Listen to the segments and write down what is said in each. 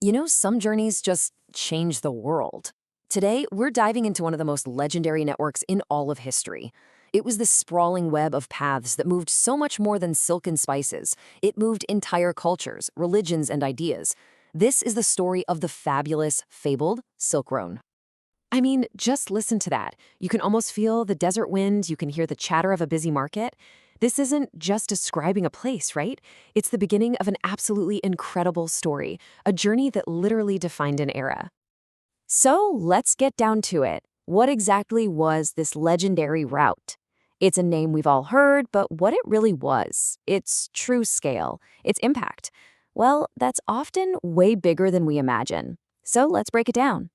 Some journeys just change the world. Today, we're diving into one of the most legendary networks in all of history. It was this sprawling web of paths that moved so much more than silk and spices. It moved entire cultures, religions, and ideas. This is the story of the fabulous, fabled Silk Road. I mean, just listen to that. You can almost feel the desert wind, you can hear the chatter of a busy market. This isn't just describing a place, right? It's the beginning of an absolutely incredible story, a journey that literally defined an era. So let's get down to it. What exactly was this legendary route? It's a name we've all heard, but what it really was, its true scale, its impact, well, that's often way bigger than we imagine. So let's break it down.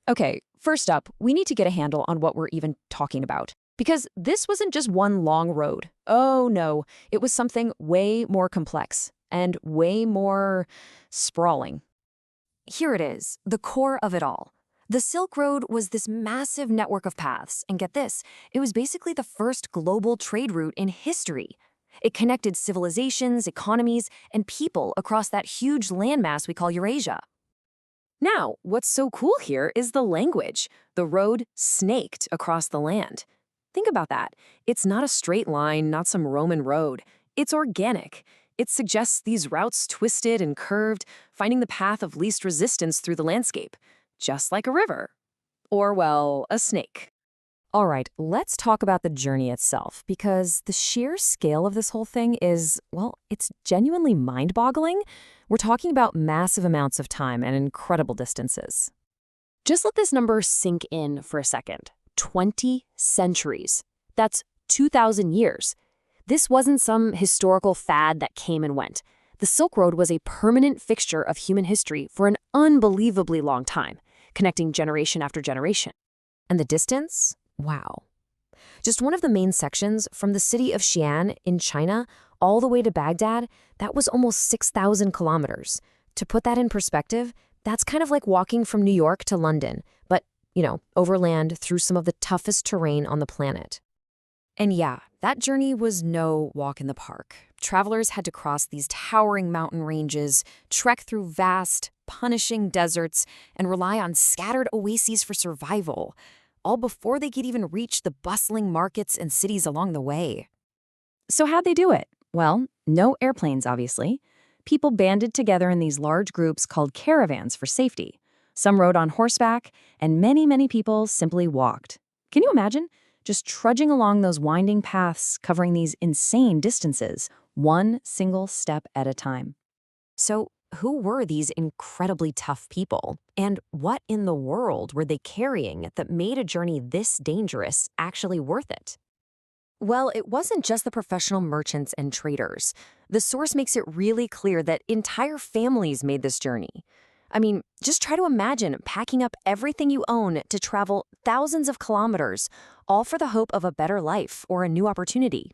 Okay, first up, we need to get a handle on what we're even talking about. Because this wasn't just one long road. Oh no, it was something way more complex and way more sprawling. Here it is, the core of it all. The Silk Road was this massive network of paths, and get this, it was basically the first global trade route in history. It connected civilizations, economies, and people across that huge landmass we call Eurasia. Now, what's so cool here is the language. The road snaked across the land. Think about that. It's not a straight line, not some Roman road. It's organic. It suggests these routes twisted and curved, finding the path of least resistance through the landscape, just like a river. Or, well, a snake. All right, let's talk about the journey itself, because the sheer scale of this whole thing is, well, it's genuinely mind-boggling. We're talking about massive amounts of time and incredible distances. Just let this number sink in for a second. 20 centuries. That's 2,000 years. This wasn't some historical fad that came and went. The Silk Road was a permanent fixture of human history for an unbelievably long time, connecting generation after generation. And the distance? Wow. Just one of the main sections, from the city of Xi'an in China all the way to Baghdad, that was almost 6,000 kilometers. To put that in perspective, that's kind of like walking from New York to London, but overland through some of the toughest terrain on the planet. And yeah, that journey was no walk in the park. Travelers had to cross these towering mountain ranges, trek through vast, punishing deserts, and rely on scattered oases for survival, all before they could even reach the bustling markets and cities along the way. So how'd they do it? Well, no airplanes, obviously. People banded together in these large groups called caravans for safety. Some rode on horseback, and many, many people simply walked. Can you imagine? Just trudging along those winding paths, covering these insane distances, one single step at a time. So, who were these incredibly tough people? And what in the world were they carrying that made a journey this dangerous actually worth it? Well, it wasn't just the professional merchants and traders. The source makes it really clear that entire families made this journey. I mean, just try to imagine packing up everything you own to travel thousands of kilometers, all for the hope of a better life or a new opportunity.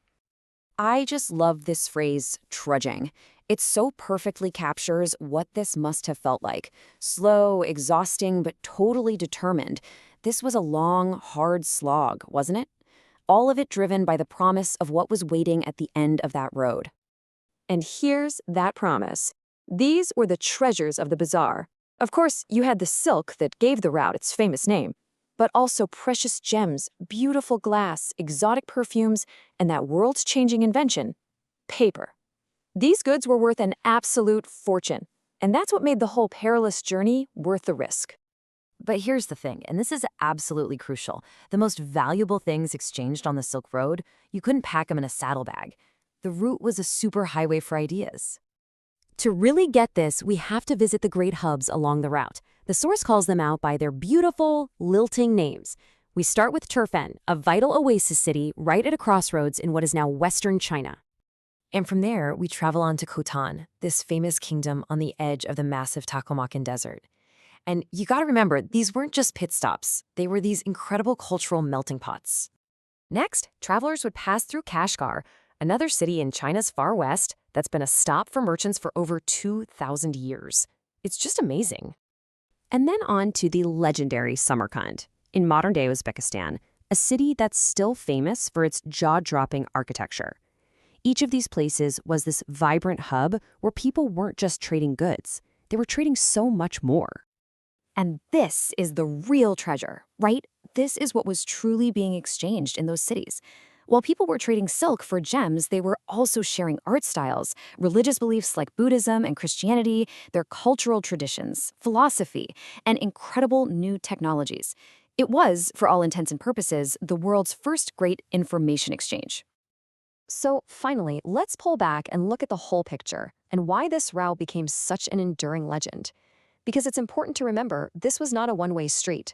I just love this phrase, trudging. It so perfectly captures what this must have felt like. Slow, exhausting, but totally determined. This was a long, hard slog, wasn't it? All of it driven by the promise of what was waiting at the end of that road. And here's that promise. These were the treasures of the bazaar. Of course, you had the silk that gave the route its famous name, but also precious gems, beautiful glass, exotic perfumes, and that world-changing invention, paper. These goods were worth an absolute fortune, and that's what made the whole perilous journey worth the risk. But here's the thing, and this is absolutely crucial. The most valuable things exchanged on the Silk Road, you couldn't pack them in a saddlebag. The route was a superhighway for ideas. To really get this, we have to visit the great hubs along the route. The source calls them out by their beautiful, lilting names. We start with Turfan, a vital oasis city right at a crossroads in what is now western China. And from there, we travel on to Khotan, this famous kingdom on the edge of the massive Taklamakan Desert. And you gotta remember, these weren't just pit stops. They were these incredible cultural melting pots. Next, travelers would pass through Kashgar, another city in China's far west that's been a stop for merchants for over 2,000 years. It's just amazing. And then on to the legendary Samarkand, in modern-day Uzbekistan, a city that's still famous for its jaw-dropping architecture. Each of these places was this vibrant hub where people weren't just trading goods. They were trading so much more. And this is the real treasure, right? This is what was truly being exchanged in those cities. While people were trading silk for gems, they were also sharing art styles, religious beliefs like Buddhism and Christianity, their cultural traditions, philosophy, and incredible new technologies. It was, for all intents and purposes, the world's first great information exchange. So finally, let's pull back and look at the whole picture and why this route became such an enduring legend. Because it's important to remember, this was not a one-way street.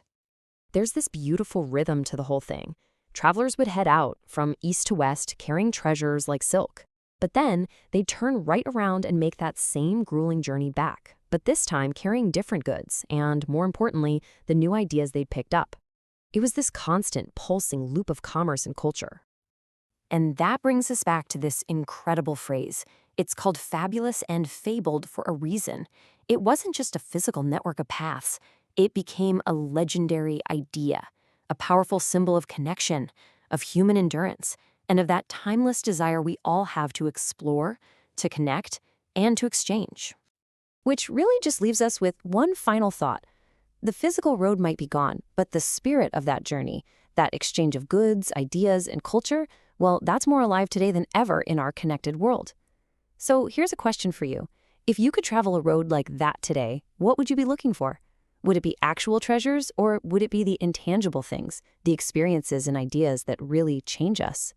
There's this beautiful rhythm to the whole thing. Travelers would head out from east to west carrying treasures like silk. But then they'd turn right around and make that same grueling journey back, but this time carrying different goods and, more importantly, the new ideas they'd picked up. It was this constant, pulsing loop of commerce and culture. And that brings us back to this incredible phrase. It's called fabulous and fabled for a reason. It wasn't just a physical network of paths. It became a legendary idea, a powerful symbol of connection, of human endurance, and of that timeless desire we all have to explore, to connect, and to exchange. Which really just leaves us with one final thought. The physical road might be gone, but the spirit of that journey, that exchange of goods, ideas, and culture, well, that's more alive today than ever in our connected world. So here's a question for you. If you could travel a road like that today, what would you be looking for? Would it be actual treasures, or would it be the intangible things, the experiences and ideas that really change us?